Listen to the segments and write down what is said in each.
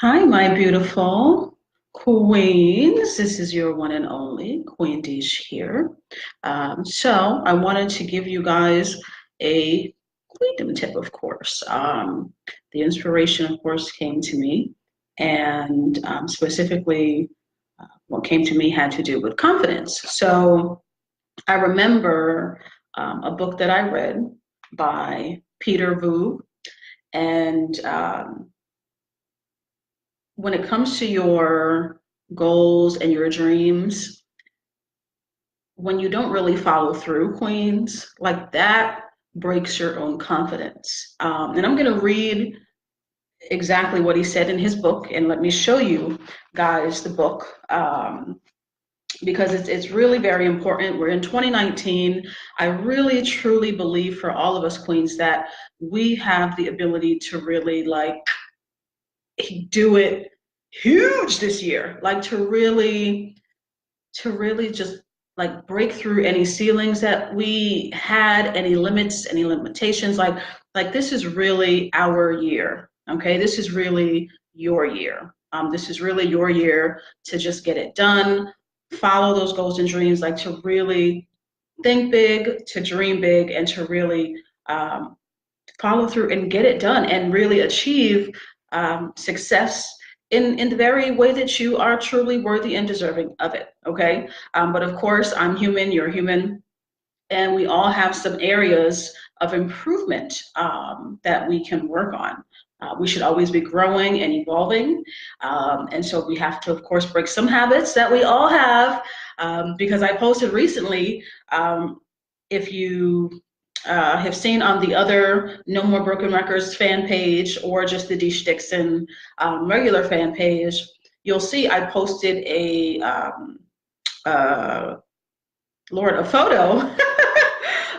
Hi, my beautiful queens. This is your one and only Queen Deej here. So I wanted to give you guys a Queendom tip, of course. The inspiration, of course, came to me, and specifically, what came to me had to do with confidence. So I remember a book that I read by Peter Vu, and when it comes to your goals and your dreams, when you don't really follow through, queens, like that breaks your own confidence. And I'm going to read exactly what he said in his book, and let me show you guys the book. Because it's really very important. We're in 2019. I really truly believe for all of us queens that we have the ability to really like do it huge this year, like to really just like break through any ceilings that we had, any limits, any limitations. Like this is really our year. Okay, this is really your year. This is really your year to just get it done, follow those goals and dreams, like to really think big, to dream big, and to really follow through and get it done and really achieve success in the very way that you are truly worthy and deserving of it. Okay. But of course, I'm human, you're human, and we all have some areas of improvement that we can work on. We should always be growing and evolving. And so we have to, of course, break some habits that we all have. Because I posted recently, if you have seen on the other No More Broken Records fan page or just the Dixon regular fan page, you'll see I posted uh, a photo,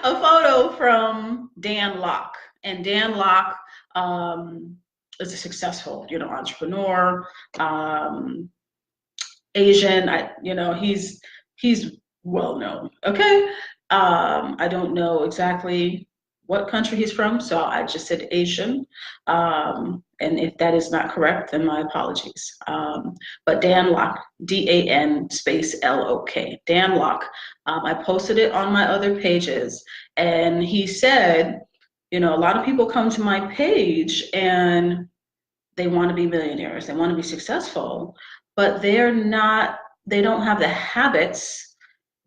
a photo from Dan Locke. And Dan Locke is a successful, entrepreneur, um, Asian. He's well known. Okay, I don't know exactly what country he's from, so I just said Asian. And if that is not correct, then my apologies. But Dan Locke, Dan space Lok, Dan Locke. I posted it on my other pages, and he said, a lot of people come to my page and they want to be millionaires, they want to be successful, but they don't have the habits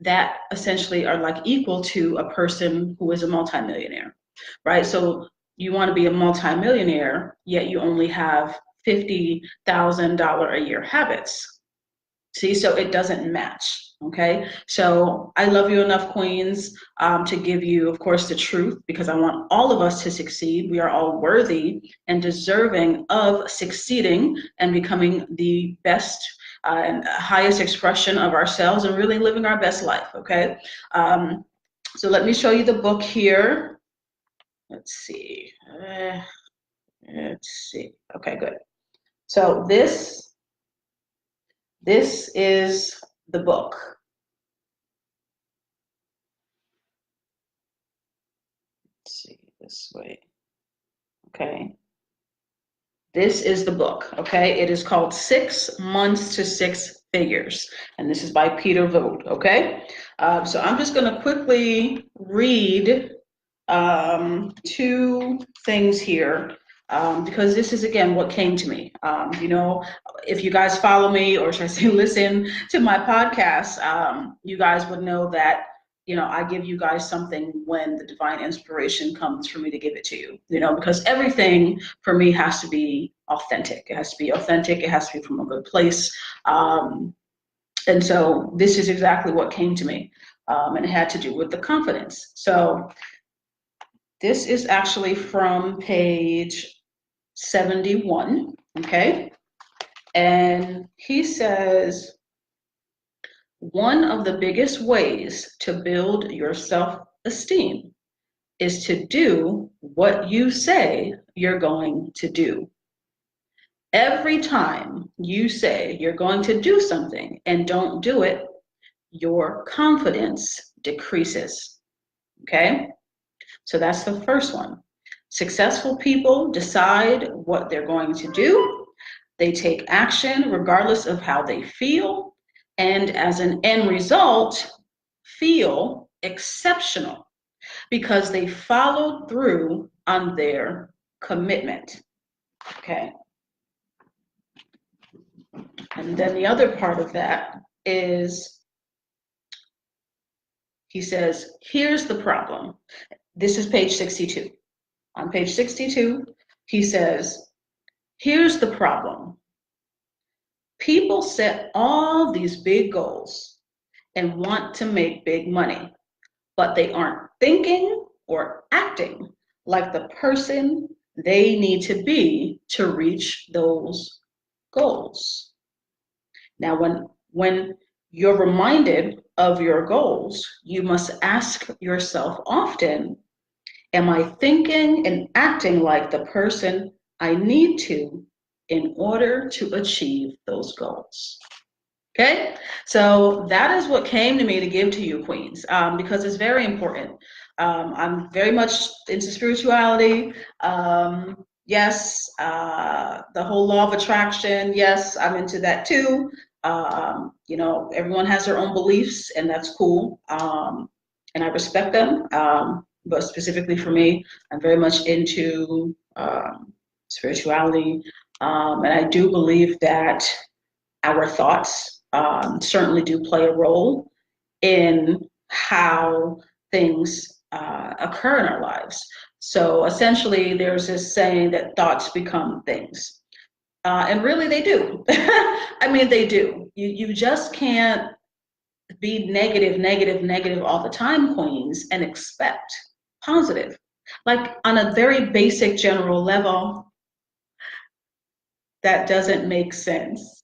that essentially are like equal to a person who is a multimillionaire, right? So you want to be a multimillionaire, yet you only have $50,000 a year habits. See, so it doesn't match. Okay, so I love you enough, queens, to give you, of course, the truth, because I want all of us to succeed. We are all worthy and deserving of succeeding and becoming the best and highest expression of ourselves and really living our best life. Okay, so let me show you the book here. Let's see. Let's see. Okay, good. So this is the book. Let's see this way. Okay. This is the book. Okay. It is called 6 Months to Six Figures. And this is by Peter Vogt. Okay. So I'm just going to quickly read two things here. Because this is, again, what came to me. If you guys follow me, or should I say listen to my podcast, you guys would know that, I give you guys something when the divine inspiration comes for me to give it to you, because everything for me has to be authentic. It has to be authentic. It has to be from a good place. And so this is exactly what came to me. And it had to do with the confidence. So this is actually from page 71, okay? And he says, one of the biggest ways to build your self-esteem is to do what you say you're going to do. Every time you say you're going to do something and don't do it, your confidence decreases, okay? So that's the first one. Successful people decide what they're going to do. They take action regardless of how they feel, and as an end result, feel exceptional because they followed through on their commitment. Okay. And then the other part of that is he says, here's the problem. This is page 62. On page 62, he says, here's the problem. People set all these big goals and want to make big money, but they aren't thinking or acting like the person they need to be to reach those goals. Now, when you're reminded of your goals, you must ask yourself often, am I thinking and acting like the person I need to in order to achieve those goals? Okay, so that is what came to me to give to you, Queens, because it's very important. I'm very much into spirituality. Yes, the whole law of attraction. Yes, I'm into that too. You know, everyone has their own beliefs, and that's cool. And I respect them. But specifically for me, I'm very much into spirituality. And I do believe that our thoughts certainly do play a role in how things occur in our lives. So essentially, there's this saying that thoughts become things. And really, they do. I mean, they do. You just can't be negative all the time, Queens, and expect positive. Like on a very basic general level, that doesn't make sense.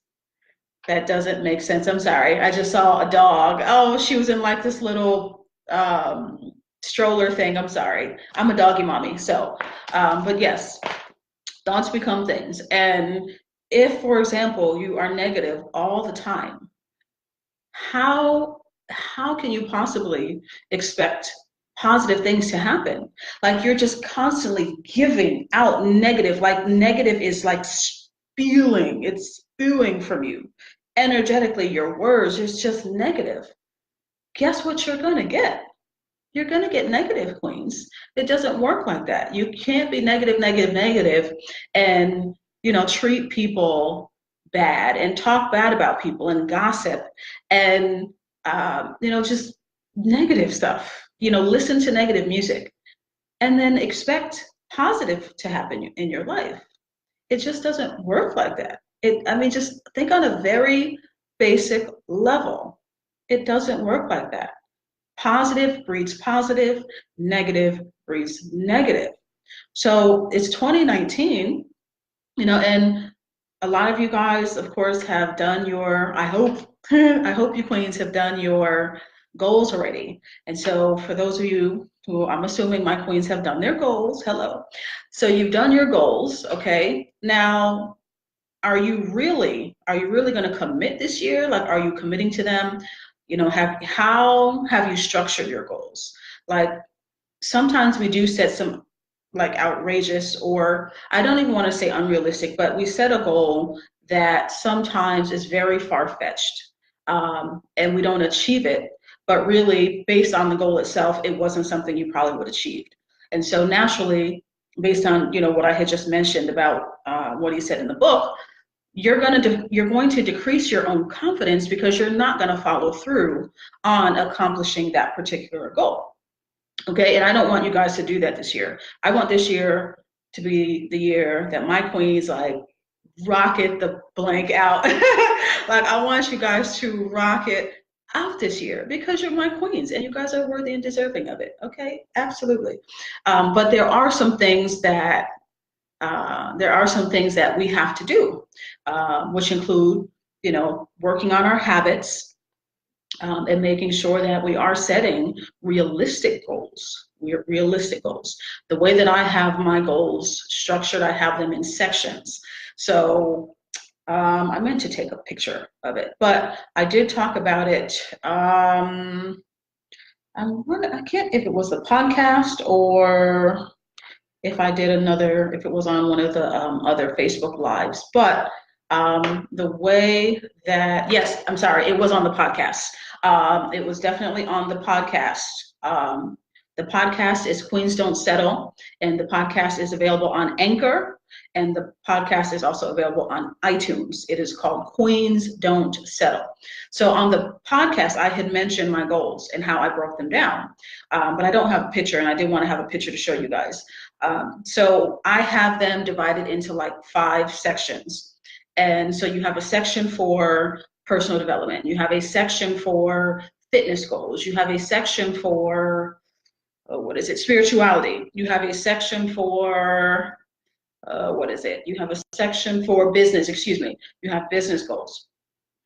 That doesn't make sense. I'm sorry. I just saw a dog. Oh, she was in like this little stroller thing. I'm sorry. I'm a doggy mommy. So, but yes, thoughts become things. And if, for example, you are negative all the time, how can you possibly expect positive things to happen? Like you're just constantly giving out negative, like negative is like spewing, it's spewing from you. Energetically, your words is just negative. Guess what you're gonna get? You're gonna get negative, Queens. It doesn't work like that. You can't be negative, and treat people bad and talk bad about people and gossip and just negative stuff. Listen to negative music and then expect positive to happen in your life. It just doesn't work like that. Just think on a very basic level. It doesn't work like that. Positive breeds positive, negative breeds negative. So it's 2019, and a lot of you guys, of course, have done I hope you Queens have done your goals already. And so for those of you who I'm assuming my Queens have done their goals, hello. So you've done your goals, okay? Now, are you really going to commit this year? Like, are you committing to them? How have you structured your goals? Like, sometimes we do set some like outrageous, or I don't even want to say unrealistic, but we set a goal that sometimes is very far-fetched, and we don't achieve it, but really based on the goal itself, it wasn't something you probably would achieve. And so naturally, based on what I had just mentioned about what he said in the book, you're going to decrease your own confidence because you're not going to follow through on accomplishing that particular goal. Okay, and I don't want you guys to do that this year. I want this year to be the year that my Queens like rocket the blank out. Like, I want you guys to rock it out this year because you're my Queens and you guys are worthy and deserving of it. Okay, absolutely. But there are some things that we have to do, which include, working on our habits, and making sure that we are setting realistic goals. The way that I have my goals structured, I have them in sections. So I meant to take a picture of it, but I did talk about it. I can't, if it was a podcast or if it was on one of the other Facebook lives, but The way that, yes, I'm sorry, it was on the podcast. It was definitely on the podcast. The podcast is Queens Don't Settle, and the podcast is available on Anchor, and the podcast is also available on iTunes. It is called Queens Don't Settle. So on the podcast, I had mentioned my goals and how I broke them down, but I don't have a picture, and I did want to have a picture to show you guys. So I have them divided into like 5 sections. And so you have a section for personal development. You have a section for fitness goals. You have a section for, spirituality. You have a section for, You have a section for business, excuse me. You have business goals,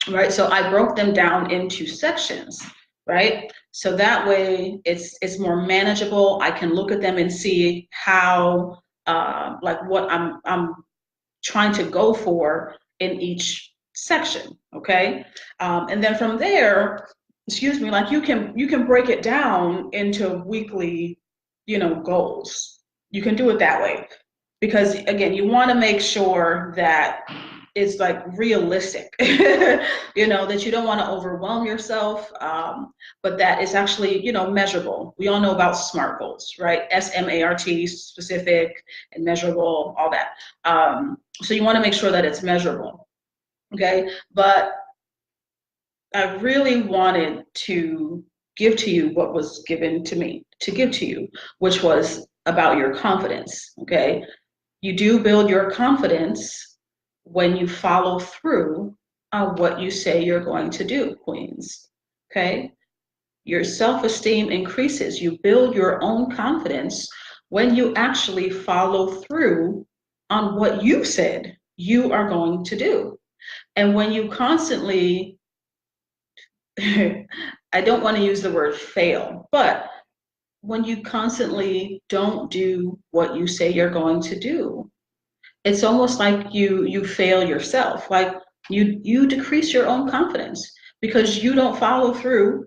right? So I broke them down into sections, right? So that way it's more manageable. I can look at them and see how, what I'm trying to go for in each section, okay? And then from there, like you can break it down into weekly, goals. You can do it that way. Because again, you want to make sure that it's like realistic, that you don't want to overwhelm yourself, but that it's actually, measurable. We all know about SMART goals, right? SMART, specific and measurable, all that. So you want to make sure that it's measurable, okay? But I really wanted to give to you what was given to me to give to you, which was about your confidence, okay? You do build your confidence when you follow through on what you say you're going to do, Queens, okay? Your self-esteem increases. You build your own confidence when you actually follow through on what you said you are going to do. And when you constantly, I don't want to use the word fail, but when you constantly don't do what you say you're going to do, it's almost like you fail yourself. Like you decrease your own confidence because you don't follow through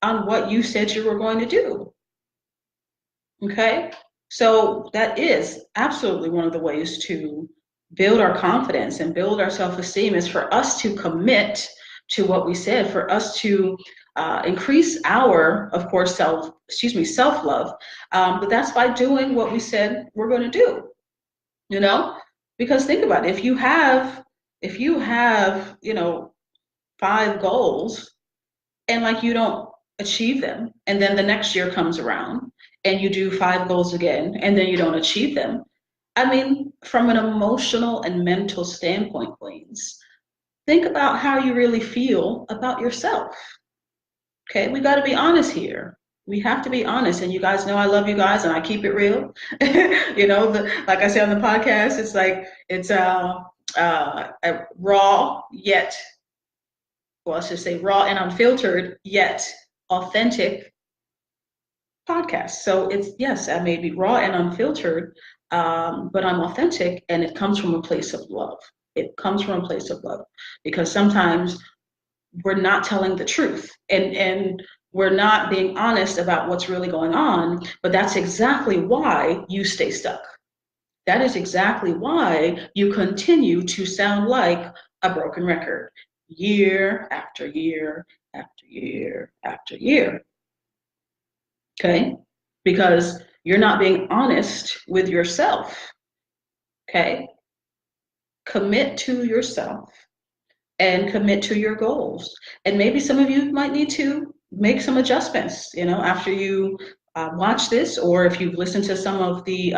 on what you said you were going to do. Okay? So that is absolutely one of the ways to build our confidence and build our self-esteem, is for us to commit to what we said, for us to increase our, of course, self-love. But that's by doing what we said we're going to do, Because think about it, if you have, 5 goals and like you don't achieve them, and then the next year comes around and you do 5 goals again and then you don't achieve them. I mean, from an emotional and mental standpoint, Queens, think about how you really feel about yourself. Okay, we got to be honest here. We have to be honest, and you guys know I love you guys, and I keep it real. Like I said on the podcast, it's like it's a raw yet, well, let's just say raw and unfiltered yet authentic podcast. So it's, yes, I may be raw and unfiltered, but I'm authentic, and it comes from a place of love. It comes from a place of love, because sometimes we're not telling the truth, and we're not being honest about what's really going on, but that's exactly why you stay stuck. That is exactly why you continue to sound like a broken record year after year after year after year. Okay? Because you're not being honest with yourself. Okay? Commit to yourself and commit to your goals. And maybe some of you might need to make some adjustments, after you watch this, or if you've listened to some of the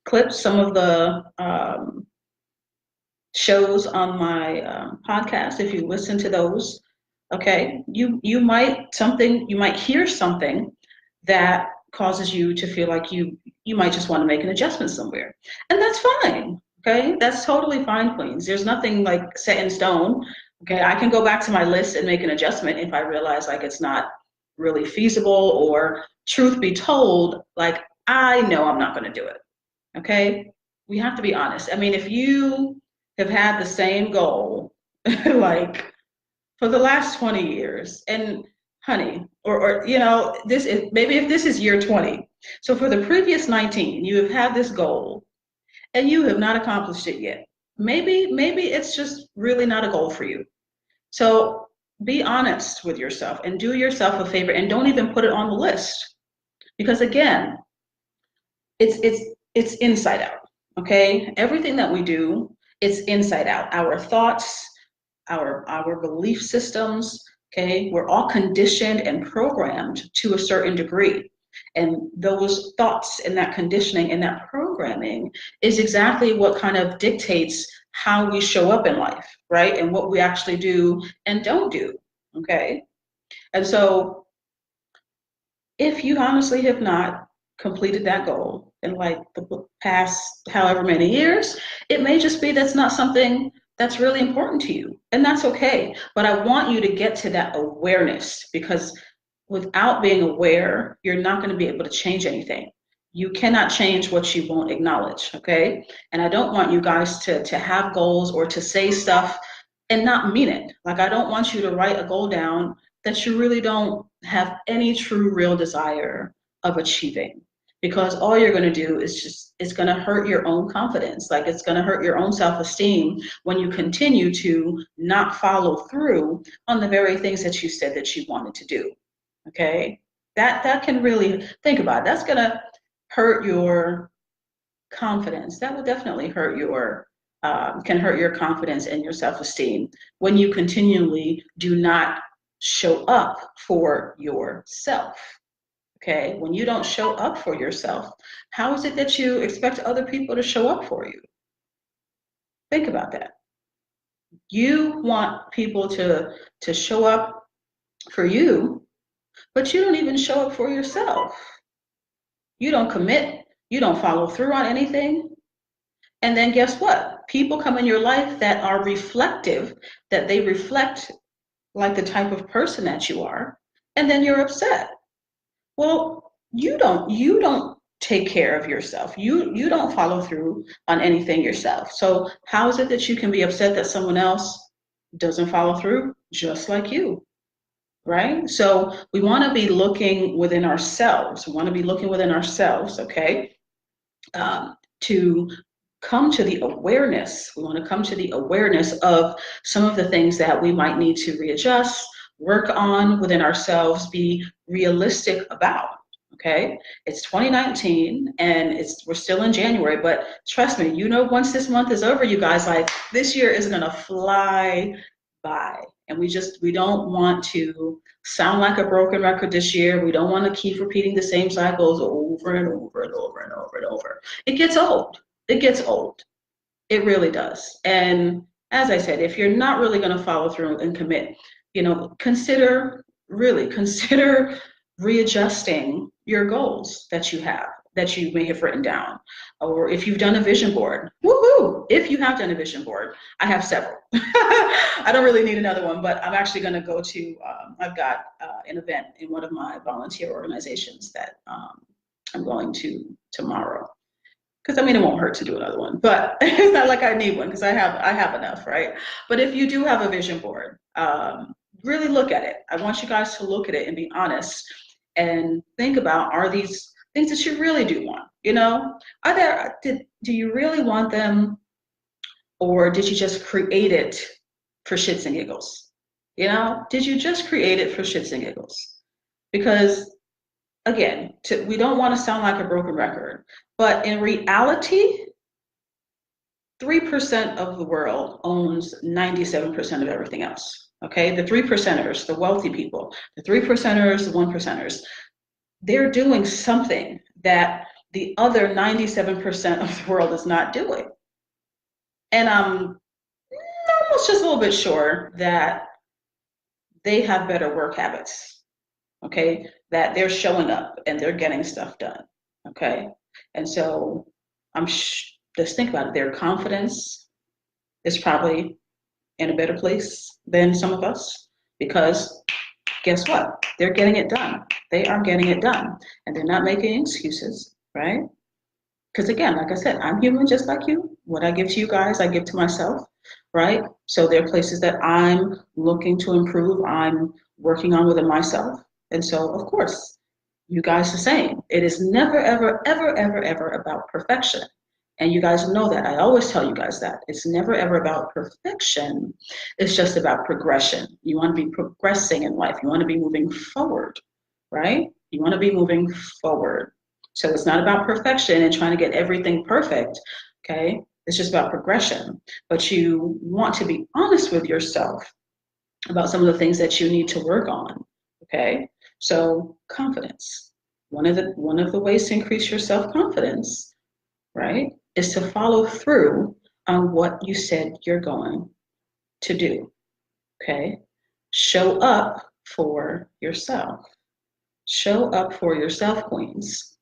clips, some of the shows on my podcast. If you listen to those, okay, you might hear something that causes you to feel like you might just want to make an adjustment somewhere, and that's fine. Okay, that's totally fine, Queens. There's nothing like set in stone. Okay, I can go back to my list and make an adjustment if I realize like it's not really feasible, or truth be told, like I know I'm not going to do it. Okay, we have to be honest. I mean, if you have had the same goal like for the last 20 years, and honey, or this is, maybe if this is year 20, so for the previous 19, you have had this goal and you have not accomplished it yet. maybe it's just really not a goal for you. So be honest with yourself and do yourself a favor and don't even put it on the list. Because again, it's inside out. Okay? Everything that we do, it's inside out. Our thoughts, our belief systems, okay? We're all conditioned and programmed to a certain degree. And those thoughts and that conditioning and that programming is exactly what kind of dictates how we show up in life, right? And what we actually do and don't do, okay? And so if you honestly have not completed that goal in like the past however many years, it may just be that's not something that's really important to you. And that's okay. But I want you to get to that awareness because without being aware, you're not going to be able to change anything. You cannot change what you won't acknowledge, okay? And I don't want you guys to have goals or to say stuff and not mean it. Like I don't want you to write a goal down that you really don't have any true real desire of achieving because all you're going to do is just it's going to hurt your own confidence, like it's going to hurt your own self-esteem when you continue to not follow through on the very things that you said that you wanted to do. Okay, that can really think about it. That's going to hurt your confidence. That will definitely hurt your can hurt your confidence and your self-esteem when you continually do not show up for yourself. Okay, when you don't show up for yourself, how is it that you expect other people to show up for you? Think about that. You want people to show up for you, but you don't even show up for yourself. You don't commit, you don't follow through on anything. And then guess what? People come in your life that are reflective, that they reflect like the type of person that you are, and then you're upset. Well, you don't take care of yourself. You don't follow through on anything yourself. So how is it that you can be upset that someone else doesn't follow through just like you? Right? So we want to be looking within ourselves. We want to be looking within ourselves, okay? To come to the awareness. We want to come to the awareness of some of the things that we might need to readjust, work on within ourselves, be realistic about. Okay, it's 2019 and we're still in January, but trust me, once this month is over, you guys, like this year is gonna fly by. And we don't want to sound like a broken record this year. We don't want to keep repeating the same cycles over and over and over and over and over. It gets old. It gets old. It really does. And as I said, if you're not really going to follow through and commit, consider readjusting your goals that you have, that you may have written down. Or if you've done a vision board, woohoo! If you have done a vision board, I have several. I don't really need another one, but I'm actually going to go to, I've got an event in one of my volunteer organizations that I'm going to tomorrow. Because it won't hurt to do another one, but it's not like I need one because I have enough, right? But if you do have a vision board, really look at it. I want you guys to look at it and be honest and think about, are these things that you really do want? Do you really want them, or did you just create it for shits and giggles? Did you just create it for shits and giggles? Because again, we don't want to sound like a broken record, but in reality, 3% of the world owns 97% of everything else. Okay, the 3%ers, the wealthy people, the 3%ers, the 1%ers, they're doing something that the other 97% of the world is not doing. And I'm almost just a little bit sure that they have better work habits, okay, that they're showing up and they're getting stuff done, okay? And so just think about it. Their confidence is probably in a better place than some of us because guess what? They're getting it done. They are getting it done and they're not making excuses, right? Because again, like I said, I'm human just like you. What I give to you guys, I give to myself, right? So there are places that I'm looking to improve, I'm working on within myself. And so, of course, you guys the same. It is never, ever, ever, ever, ever about perfection. And you guys know that. I always tell you guys that. It's never ever about perfection. It's just about progression. You want to be progressing in life. You want to be moving forward, right? You want to be moving forward. So it's not about perfection and trying to get everything perfect, okay? It's just about progression. But you want to be honest with yourself about some of the things that you need to work on, okay? So confidence. One of the ways to increase your self-confidence, right, is to follow through on what you said you're going to do, okay? Show up for yourself. Show up for yourself, queens,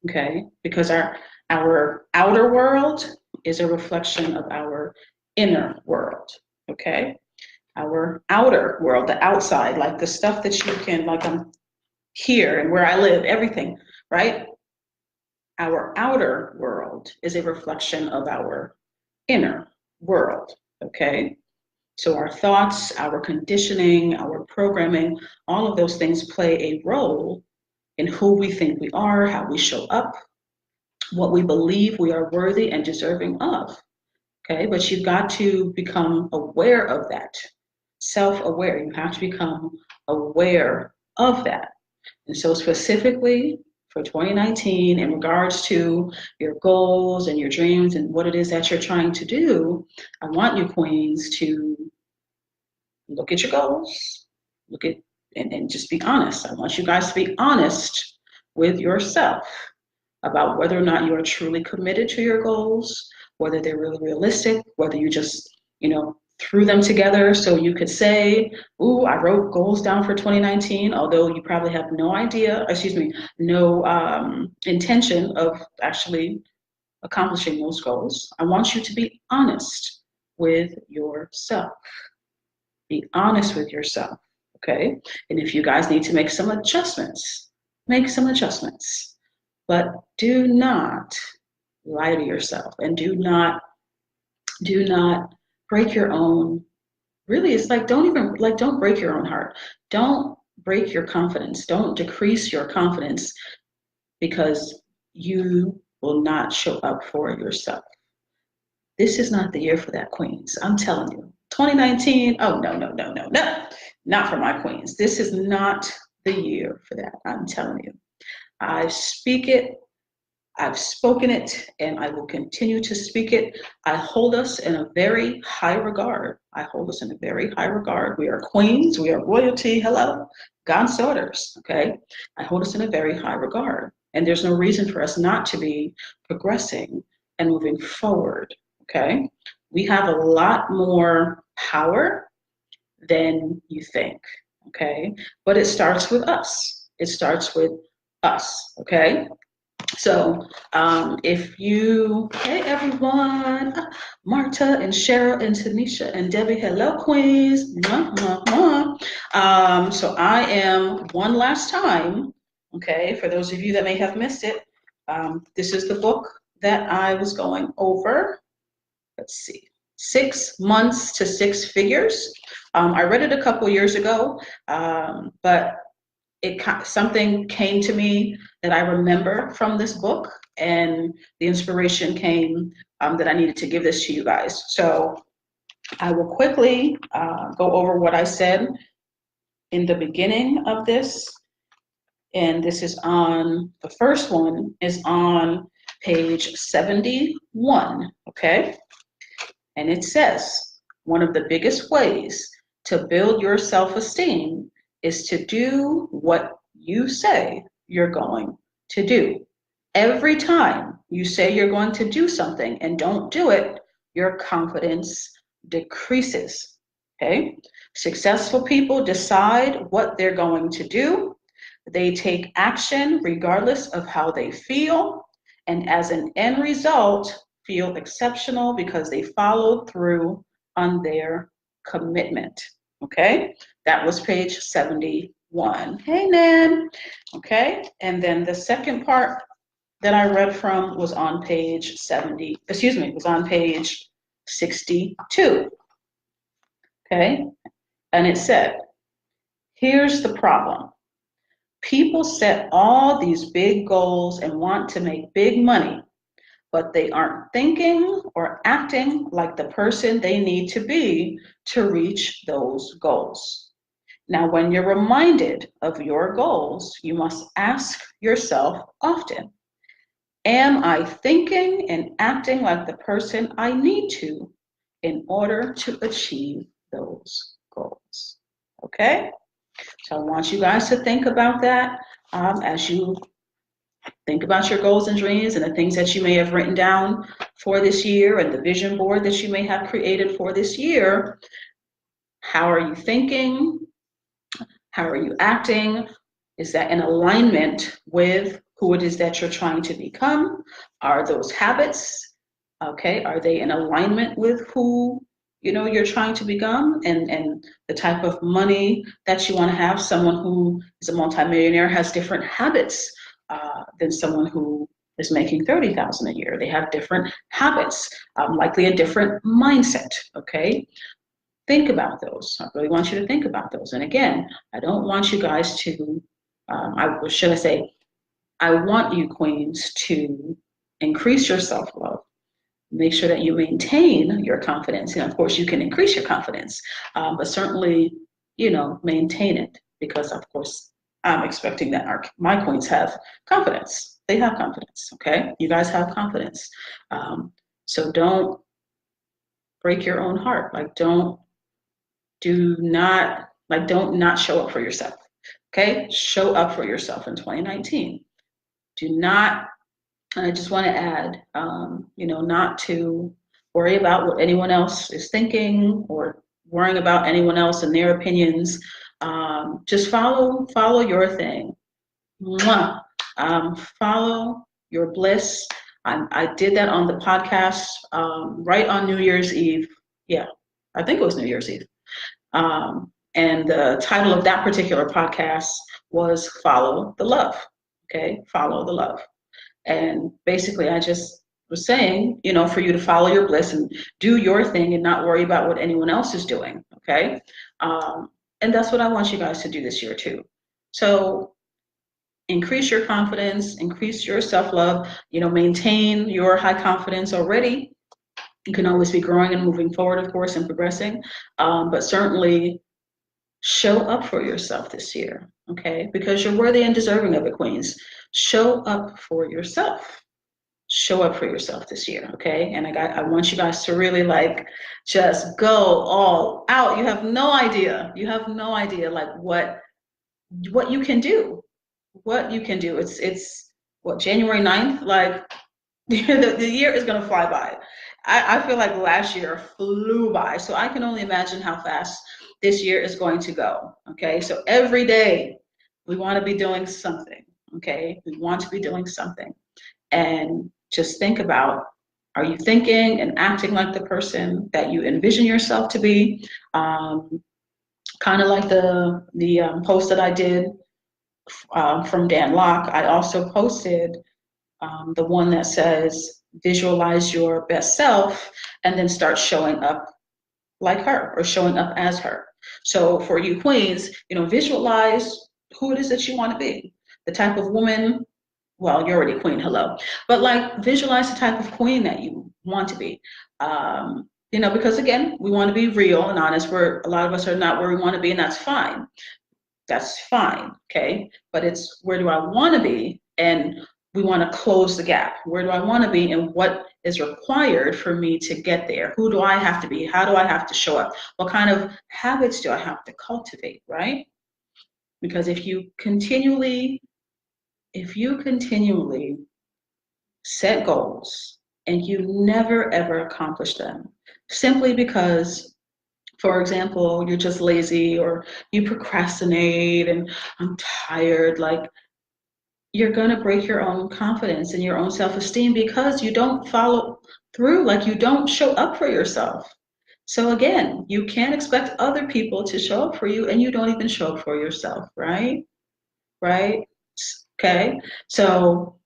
okay? Because our outer world is a reflection of our inner world, okay? Our outer world, the outside, like the stuff that you can, like I'm here and where I live, everything, right? Our outer world is a reflection of our inner world, okay? So our thoughts, our conditioning, our programming, all of those things play a role in who we think we are, how we show up, what we believe we are worthy and deserving of, okay? But you've got to become aware of that, self-aware. You have to become aware of that. And so specifically for 2019, in regards to your goals and your dreams and what it is that you're trying to do, I want you queens to look at your goals, look at, and just be honest. I want you guys to be honest with yourself about whether or not you are truly committed to your goals, whether they're really realistic, whether you just, threw them together so you could say, ooh, I wrote goals down for 2019, although you probably have no idea, no intention of actually accomplishing those goals. I want you to be honest with yourself. Be honest with yourself, okay? And if you guys need to make some adjustments, make some adjustments. But do not lie to yourself, and do not break your own, really, it's like, don't break your own heart. Don't break your confidence. Don't decrease your confidence because you will not show up for yourself. This is not the year for that, queens. I'm telling you. 2019, oh, no, not for my queens. This is not the year for that. I'm telling you. I speak it, I've spoken it, and I will continue to speak it. I hold us in a very high regard. I hold us in a very high regard. We are queens, we are royalty, hello, God's daughters, okay? I hold us in a very high regard. And there's no reason for us not to be progressing and moving forward, okay? We have a lot more power than you think, okay? But it starts with us. It starts with us, okay? So if you, hey everyone, Marta and Cheryl and Tanisha and Debbie, hello queens. Mwah, mwah, mwah. So I am one last time, okay, for those of you that may have missed it, this is the book that I was going over. Let's see, 6 months to 6 figures. I read it a couple years ago, but something came to me that I remember from this book, and the inspiration came that I needed to give this to you guys. So I will quickly go over what I said in the beginning of this, and this is the first one is on page 71, okay? And it says, one of the biggest ways to build your self-esteem is to do what you say you're going to do. Every time you say you're going to do something and don't do it, your confidence decreases, okay? Successful people decide what they're going to do. They take action regardless of how they feel, and as an end result, feel exceptional because they followed through on their commitment. Okay, that was page 71. Hey, Nan. Okay, and then the second part that I read from was on page 62. Okay, and it said, here's the problem. People set all these big goals and want to make big money, but they aren't thinking or acting like the person they need to be to reach those goals. Now, when you're reminded of your goals, you must ask yourself often, am I thinking and acting like the person I need to in order to achieve those goals? Okay? So I want you guys to think about that as you think about your goals and dreams and the things that you may have written down for this year and the vision board that you may have created for this year. How are you thinking? How are you acting? Is that in alignment with who it is that you're trying to become? Are those habits, okay, are they in alignment with who you're trying to become and the type of money that you want to have? Someone who is a multimillionaire has different habits than someone who is making 30,000 a year. They have different habits, likely a different mindset, okay? Think about those. I really want you to think about those. And again, I don't want you guys to, should I say, I want you queens to increase your self-love. Make sure that you maintain your confidence. And of course, you can increase your confidence, but certainly, maintain it, because of course, I'm expecting that my queens have confidence. They have confidence, okay? You guys have confidence. So don't break your own heart. Don't not show up for yourself. Okay? Show up for yourself in 2019. Do not, and I just want to add, not to worry about what anyone else is thinking or worrying about anyone else and their opinions. Just follow your thing. Mwah. Follow your bliss. I did that on the podcast right on New Year's Eve. Yeah, I think it was New Year's Eve. And the title of that particular podcast was Follow the Love. Okay, follow the love. And basically, I just was saying, for you to follow your bliss and do your thing and not worry about what anyone else is doing. Okay. And that's what I want you guys to do this year too. So increase your confidence, increase your self-love, maintain your high confidence already. You can always be growing and moving forward, of course, and progressing. But certainly show up for yourself this year, okay? Because you're worthy and deserving of it, queens. Show up for yourself. Show up for yourself this year, okay? And I want you guys to really just go all out. You have no idea. You have no idea what you can do. What you can do. It's what, January 9th? The year is gonna fly by. I feel like last year flew by, so I can only imagine how fast this year is going to go, okay? So every day we want to be doing something, okay? We want to be doing something. And just think about, are you thinking and acting like the person that you envision yourself to be? Kind of like the post that I did from Dan Locke. I also posted the one that says, visualize your best self and then start showing up like her or showing up as her. So for you queens, visualize who it is that you want to be, the type of woman, well, you're already a queen, hello, but visualize the type of queen that you want to be. Because again, we want to be real and honest, where a lot of us are not where we want to be, and that's fine. That's fine, okay? But it's, where do I want to be? And we want to close the gap. Where do I want to be, and what is required for me to get there? Who do I have to be? How do I have to show up? What kind of habits do I have to cultivate, right? Because if you continually set goals and you never ever accomplish them, simply because, for example, you're just lazy or you procrastinate and I'm tired, you're going to break your own confidence and your own self-esteem because you don't follow through, you don't show up for yourself. So again, you can't expect other people to show up for you and you don't even show up for yourself, right? Right? Okay. So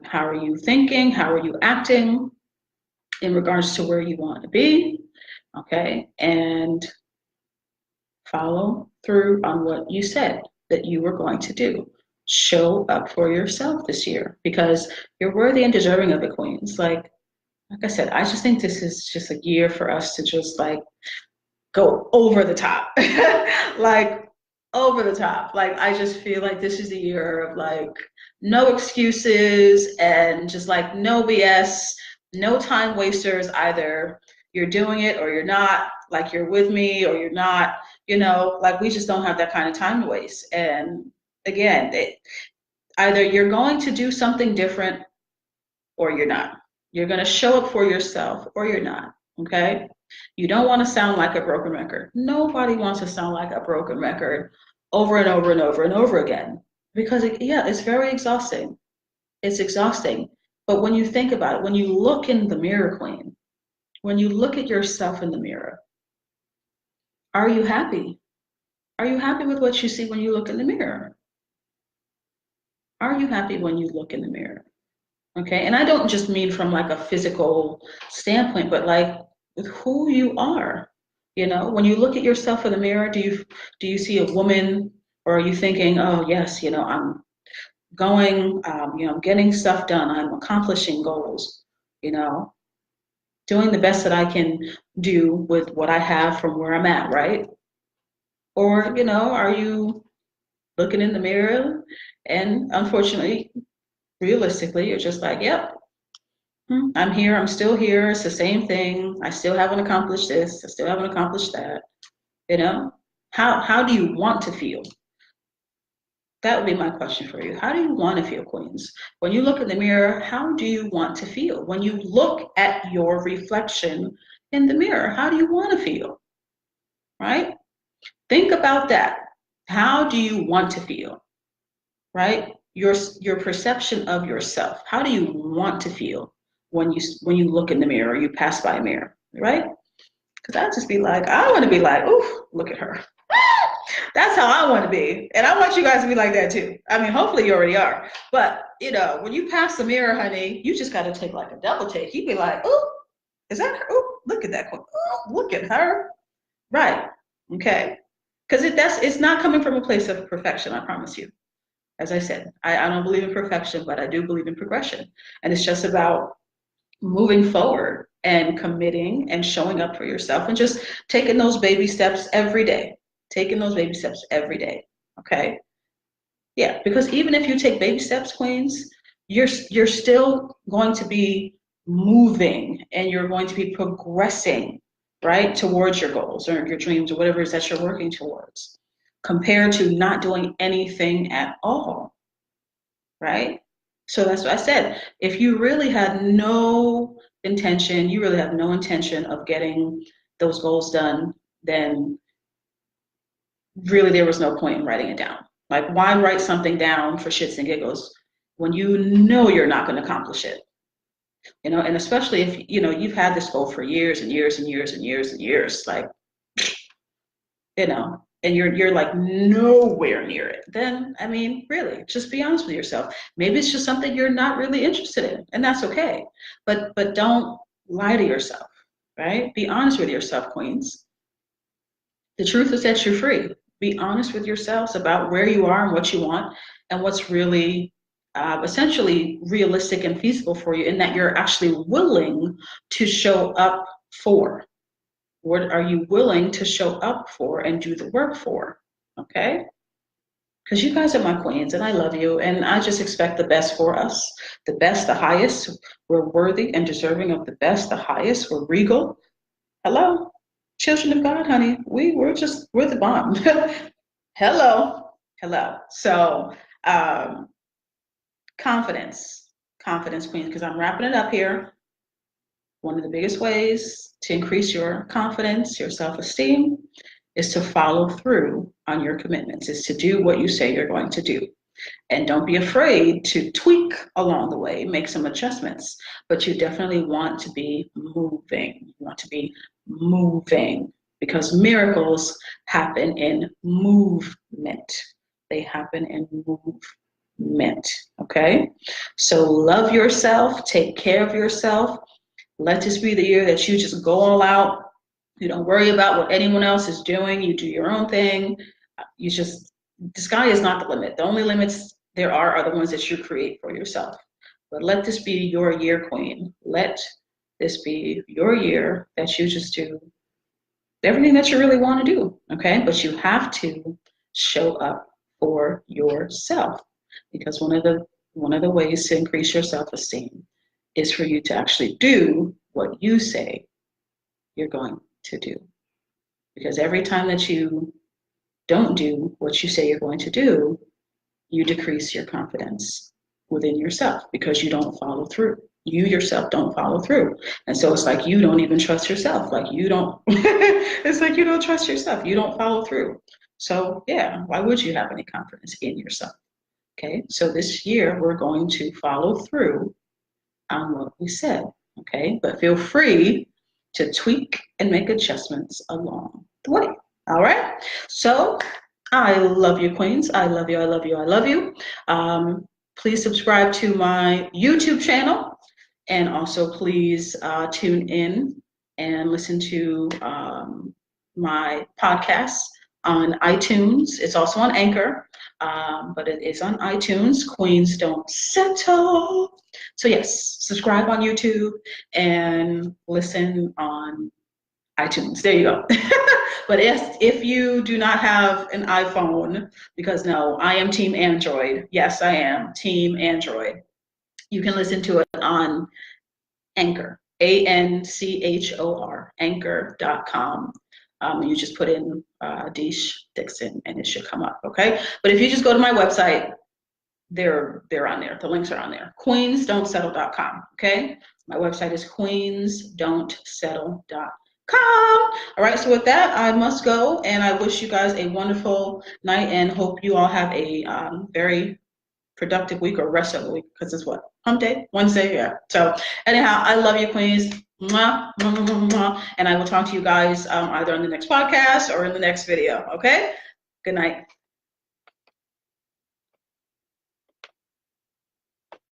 how are you thinking? How are you acting in regards to where you want to be? Okay. And follow through on what you said that you were going to do. show up for yourself this year because you're worthy and deserving of it, queens. Like I said, I just think this is just a year for us to just like go over the top. Like over the top. Like I just feel like this is the year of like no excuses and just like no BS, no time wasters either. You're doing it or you're not, like you're with me or you're not, like we just don't have that kind of time to waste. And again, either you're going to do something different or you're not. You're going to show up for yourself or you're not. Okay. You don't want to sound like a broken record. Nobody wants to sound like a broken record over and over and over and over again because, it's very exhausting. It's exhausting. But when you think about it, when you look in the mirror, queen, when you look at yourself in the mirror, are you happy? Are you happy with what you see when you look in the mirror? Are you happy when you look in the mirror? Okay. And I don't just mean from like a physical standpoint, but like with who you are. When you look at yourself in the mirror, do you see a woman, or are you thinking, oh yes, I'm going, I'm getting stuff done, I'm accomplishing goals, you know, doing the best that I can do with what I have from where I'm at, right? Or, are you looking in the mirror and unfortunately, realistically, you're just like, yep, I'm here, I'm still here, it's the same thing, I still haven't accomplished this, I still haven't accomplished that, you know? How do you want to feel? That would be my question for you. How do you want to feel, queens? When you look in the mirror, how do you want to feel? When you look at your reflection in the mirror, how do you want to feel? Right? Think about that. How do you want to feel? Right? Your perception of yourself. How do you want to feel when you look in the mirror, or you pass by a mirror, right? Because I just be like, I want to be like, ooh, look at her. That's how I want to be. And I want you guys to be like that too. I mean, hopefully you already are. But, when you pass the mirror, honey, you just got to take like a double take. You'd be like, oh, is that her? Oh, look at that. Oh, look at her. Right. Okay. Because it's not coming from a place of perfection, I promise you. As I said, I don't believe in perfection, but I do believe in progression. And it's just about moving forward and committing and showing up for yourself and just taking those baby steps every day. Taking those baby steps every day. Okay. Yeah, because even if you take baby steps, queens, you're still going to be moving and you're going to be progressing, right, towards your goals or your dreams or whatever it is that you're working towards, compared to not doing anything at all. Right? So that's what I said. If you really had no intention, you really have no intention of getting those goals done, then really there was no point in writing it down. Like, why write something down for shits and giggles when you know you're not going to accomplish it? And especially if you've had this goal for years and years and years and years and years, like, and you're like nowhere near it, then I mean, really, just be honest with yourself. Maybe it's just something you're not really interested in, and that's okay. But don't lie to yourself, right? Be honest with yourself, queens. The truth is that you're free. Be honest with yourselves about where you are and what you want and what's really essentially realistic and feasible for you, and that you're actually willing to show up for. What are you willing to show up for and do the work for? Okay? Because you guys are my queens and I love you, and I just expect the best for us. The best, the highest. We're worthy and deserving of the best, the highest. We're regal. Hello? Children of God, honey. We're the bomb. Hello. Hello. So, confidence. Confidence, queens, because I'm wrapping it up here. One of the biggest ways to increase your confidence, your self-esteem, is to follow through on your commitments, is to do what you say you're going to do. And don't be afraid to tweak along the way, make some adjustments, but you definitely want to be moving. You want to be moving because miracles happen in movement. They happen in movement, okay? So love yourself, take care of yourself. Let this be the year that you just go all out. You don't worry about what anyone else is doing. You do your own thing. The sky is not the limit. The only limits There are other ones that you create for yourself. But let this be your year, Queen. Let this be your year that you just do everything that you really want to do, okay? But you have to show up for yourself, because one of the ways to increase your self-esteem is for you to actually do what you say you're going to do. Because every time that you don't do what you say you're going to do, you decrease your confidence within yourself because you don't follow through. You yourself don't follow through. And so it's like you don't even trust yourself. Like you don't, it's like you don't trust yourself. You don't follow through. So yeah, why would you have any confidence in yourself? Okay, so this year we're going to follow through on what we said. Okay, but feel free to tweak and make adjustments along the way. All right, so I love you, Queens. I love you. I love you. I love you. Please subscribe to my YouTube channel, and also please tune in and listen to my podcast on iTunes. It's also on Anchor, but it is on iTunes. Queens Don't Settle. So yes, subscribe on YouTube and listen on iTunes. There you go. But if you do not have an iPhone, because no, I am Team Android. Yes, I am Team Android. You can listen to it on Anchor, Anchor, anchor.com. You just put in Dixon and it should come up, okay? But if you just go to my website, they're on there. The links are on there. queensdon'tsettle.com, okay? My website is queensdon'tsettle.com. All right, so with that, I must go, and I wish you guys a wonderful night and hope you all have a very productive week or rest of the week, because it's what? Hump day? Wednesday? Yeah. So anyhow, I love you, Queens. Mwah, mwah, mwah, mwah. And I will talk to you guys either on the next podcast or in the next video, okay? Good night.